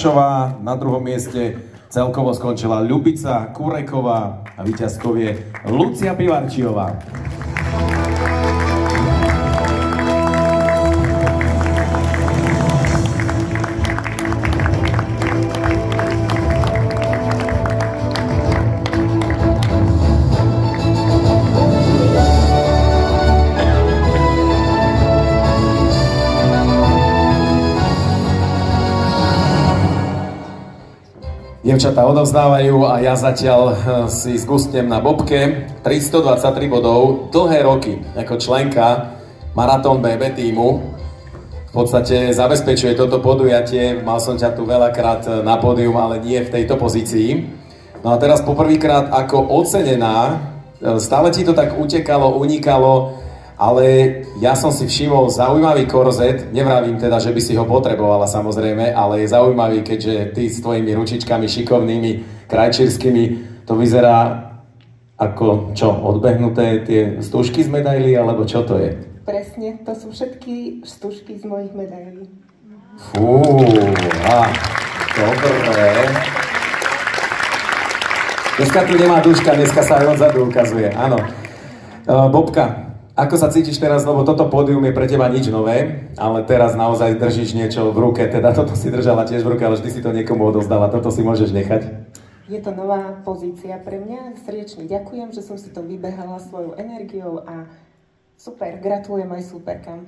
Na druhom mieste celkovo skončila Ľubica Kureková a víťazkou je Lucia Pivarčiová. Dievčatá odovzdávajú a ja zatiaľ si zgustnem na bobke 323 bodov, dlhé roky ako členka Maratón BB tímu. V podstate zabezpečuje toto podujatie, mal som ťa tu veľakrát na pódium, ale nie v tejto pozícii. No a teraz poprvýkrát ako ocenená, stále ti to tak utekalo, unikalo, ale ja som si všimol zaujímavý korzet, nevravím teda, že by si ho potrebovala samozrejme, ale je zaujímavý, keďže ty s tvojimi ručičkami šikovnými, krajčírskymi, to vyzerá ako čo, odbehnuté tie stužky z medailí, alebo čo to je? Presne, to sú všetky stužky z mojich medailí. Dobre. Dneska tu nemá duška, dneska sa aj odzadu ukazuje, áno. Bobka, ako sa cítiš teraz, lebo toto pódium je pre teba nič nové, ale teraz naozaj držíš niečo v ruke, teda toto si držala tiež v ruke, ale vždy si to niekomu odovzdala, toto si môžeš nechať. Je to nová pozícia pre mňa, srdečne ďakujem, že som si to vybehala svojou energiou a super, gratulujem aj superkám.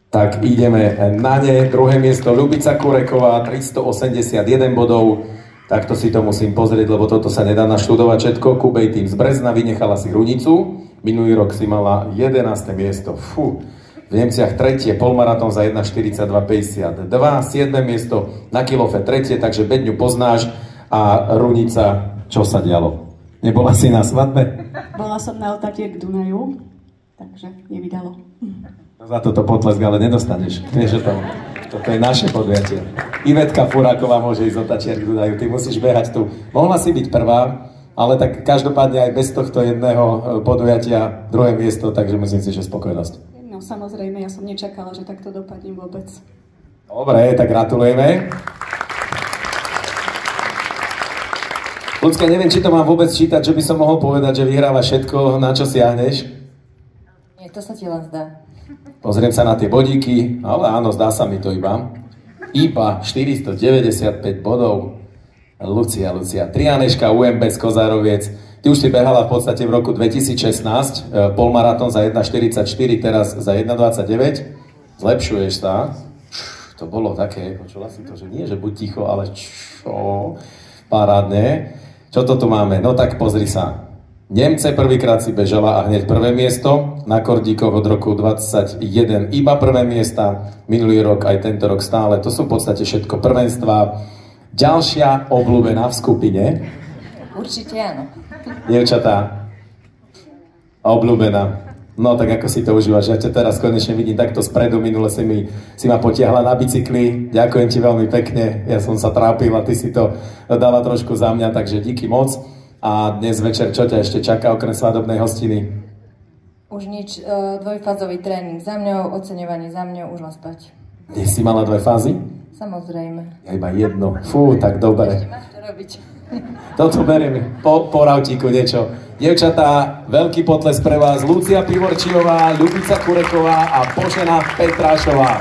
Tak ideme na ne, druhé miesto Ľubica Kureková, 381 bodov, takto si to musím pozrieť, lebo toto sa nedá naštudovať všetko. Kubej tým z Brezna, vynechala si Runicu. Minulý rok si mala 11. miesto. V Nemciach 3. polmaratón za 1:42:52. 7. miesto na Kilofe 3. Takže Bedňu poznáš. A Runica, čo sa dialo? Nebola si na svadbe? Bola som na Otatier k Dunaju, takže nevydalo. Za toto potlesk ale nedostaneš. Vieš o tom? Toto je naše podujatie. Ivetka Furáková môže ísť Otatier k Dunaju. Ty musíš behať tu. Mohla si byť prvá, ale tak každopádne aj bez tohto jedného podujatia druhé miesto, takže myslím si, že spokojnosť. No samozrejme, ja som nečakala, že takto dopadne vôbec. Dobre, tak gratulujeme. Ľudská, neviem, či to mám vôbec čítať, že by som mohol povedať, že vyhráva všetko, na čo siahneš. Nie, to sa ti len zdá. Pozriem sa na tie bodíky, ale áno, zdá sa mi to iba. IPA 495 bodov. Lucia, Trianeška, UMB z Kozároviec. Ty už si behala v podstate v roku 2016, polmaratón za 1:44, teraz za 1:29. Zlepšuješ sa. To bolo také, počula si to, že nie, že buď ticho, ale čo? Parádne. Čo to tu máme? No tak pozri sa. Nemce prvýkrát si bežala a hneď prvé miesto. Na kordíkoch od roku 21 iba prvé miesta. Minulý rok aj tento rok stále. To sú v podstate všetko prvenstvá. Ďalšia obľúbená v skupine? Určite áno. Dievčatá, obľúbená. No tak ako si to užívaš? Ja ťa teraz konečne vidím takto spredu, minule si ma potiahla na bicykli. Ďakujem ti veľmi pekne, ja som sa trápil a ty si to dala trošku za mňa, takže díky moc. A dnes večer čo ťa ešte čaká okrem svadobnej hostiny? Už nič, dvojfázový tréning za mňou, oceňovanie za mňou, už len spať. Dnes si mala 2 fázy? Samozrejme. Ja iba jedno. Tak dobre. Ešte máš čo robiť. Toto beriem po rautíku niečo. Dievčatá, veľký potles pre vás. Lucia Pivarčiová, Ľubica Kureková a Božena Petrášová.